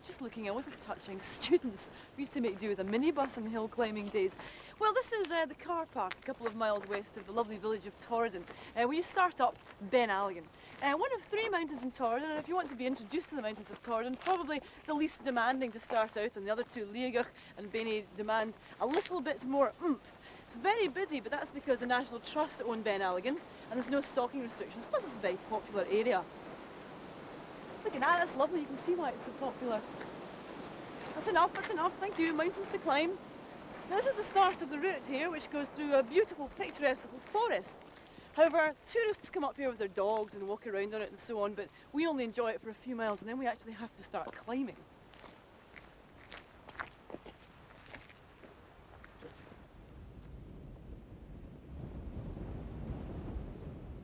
just looking, I wasn't touching. Students, we used to make do with a minibus on hill climbing days. Well, this is the car park, a couple of miles west of the lovely village of Torridon, where you start up Beinn Alligin. One of 3 mountains in Torridon, and if you want to be introduced to the mountains of Torridon, probably the least demanding to start out, and the other two, Gruagaich and Beinn, demand a little bit more oomph. It's very busy, but that's because the National Trust own Beinn Alligin, and there's no stalking restrictions, plus it's a very popular area. Look at that, that's lovely, you can see why it's so popular. That's enough, thank you, mountains to climb. Now, this is the start of the route here, which goes through a beautiful, picturesque little forest. However, tourists come up here with their dogs and walk around on it and so on, but we only enjoy it for a few miles and then we actually have to start climbing.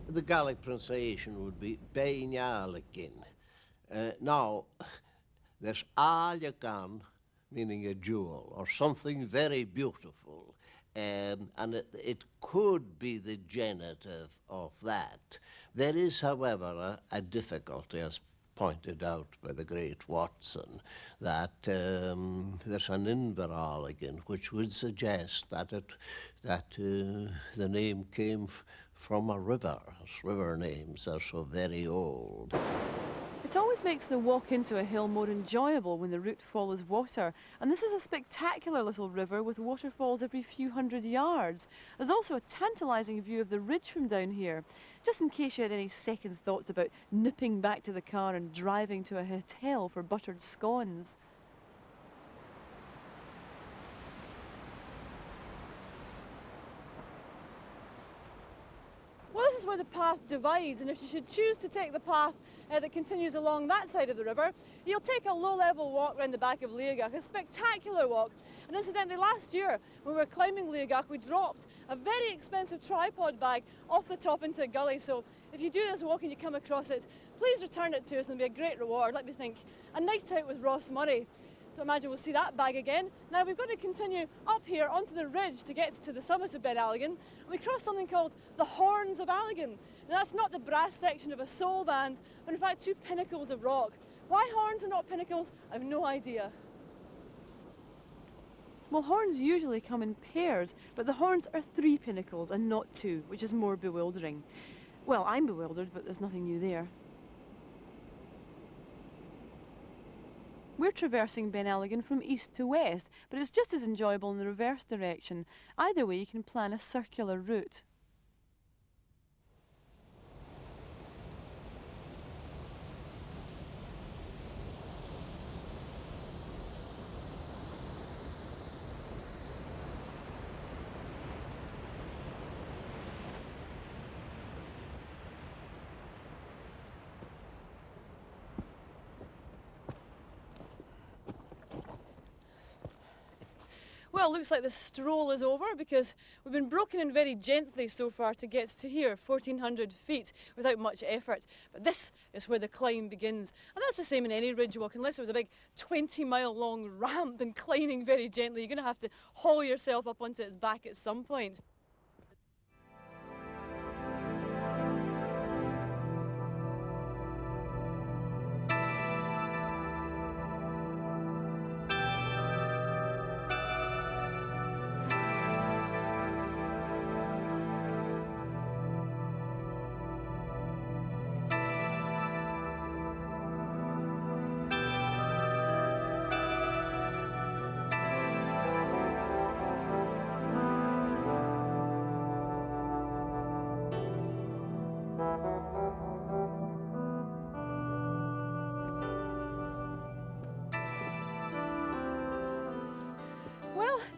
The Gaelic pronunciation would be Beinn Alligin. Now, there's Alligin, meaning a jewel, or something very beautiful. And it could be the genitive of that. There is, however, a difficulty, as pointed out by the great Watson, that there's an Inver Alligin, which would suggest that the name came from a river, as river names are so very old. It always makes the walk into a hill more enjoyable when the route follows water, and this is a spectacular little river with waterfalls every few hundred yards. There's also a tantalising view of the ridge from down here, just in case you had any second thoughts about nipping back to the car and driving to a hotel for buttered scones. Well, this is where the path divides, and if you should choose to take the path that continues along that side of the river, you'll take a low-level walk round the back of Gruagaich, a spectacular walk. And incidentally, last year, when we were climbing Gruagaich, we dropped a very expensive tripod bag off the top into a gully. So if you do this walk and you come across it, please return it to us and it'll be a great reward. Let me think, a night out with Ross Murray. Don't imagine we'll see that bag again. Now we've got to continue up here onto the ridge to get to the summit of Beinn Alligin, and we cross something called the Horns of Alligin. Now that's not the brass section of a soul band, but in fact 2 pinnacles of rock. Why horns and not pinnacles? I have no idea. Well, horns usually come in pairs, but the horns are 3 pinnacles and not 2, which is more bewildering. Well, I'm bewildered, but there's nothing new there. We're traversing Beinn Alligin from east to west, but it's just as enjoyable in the reverse direction. Either way, you can plan a circular route. Well, looks like the stroll is over because we've been broken in very gently so far to get to here, 1,400 feet, without much effort. But this is where the climb begins. And that's the same in any ridge walk, unless it was a big 20-mile long ramp and climbing very gently. You're going to have to haul yourself up onto its back at some point.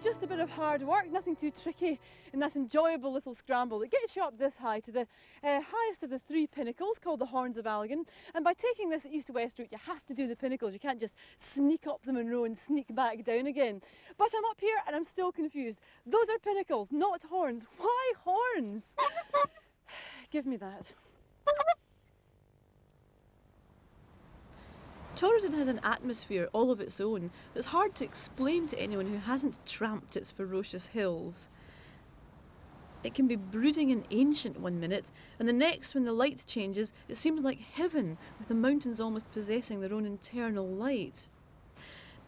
Just a bit of hard work, nothing too tricky in that enjoyable little scramble that gets you up this high to the highest of the 3 pinnacles called the Horns of Alligin. And by taking this east-west route, you have to do the pinnacles. You can't just sneak up the Munro and sneak back down again. But I'm up here and I'm still confused. Those are pinnacles, not horns. Why horns? Give me that. Torridon has an atmosphere all of its own that's hard to explain to anyone who hasn't tramped its ferocious hills. It can be brooding and ancient one minute, and the next, when the light changes, it seems like heaven, with the mountains almost possessing their own internal light.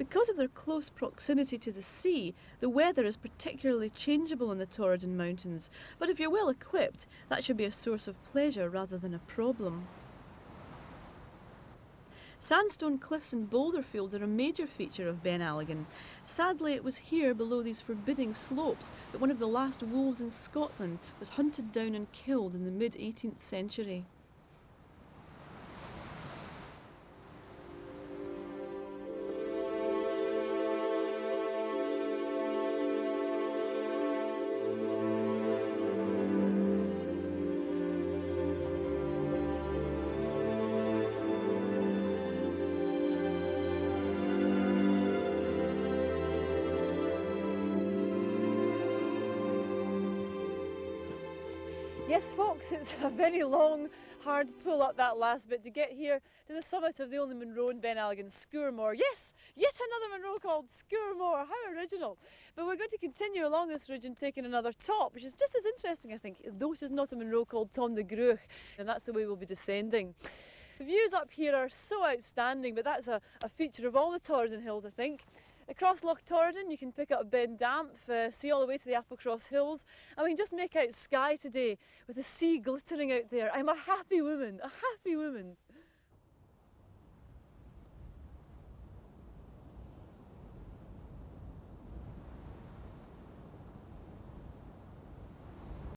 Because of their close proximity to the sea, the weather is particularly changeable in the Torridon Mountains, but if you're well equipped, that should be a source of pleasure rather than a problem. Sandstone cliffs and boulder fields are a major feature of Beinn Alligin. Sadly, it was here below these forbidding slopes that one of the last wolves in Scotland was hunted down and killed in the mid-18th century. Yes, folks, it's a very long, hard pull up that last bit to get here to the summit of the only Munro in Beinn Alligin, Sgùrr Mhòr. Yes, yet another Munro called Sgùrr Mhòr. How original. But we're going to continue along this ridge and take in another top, which is just as interesting, I think, though it is not a Munro called Tom the Gruagaich, and that's the way we'll be descending. The views up here are so outstanding, but that's a feature of all the Torridon hills, I think. Across Loch Torridon you can pick up Beinn Damp, see all the way to the Applecross Hills, and we can just make out Skye today with the sea glittering out there. I'm a happy woman, a happy woman.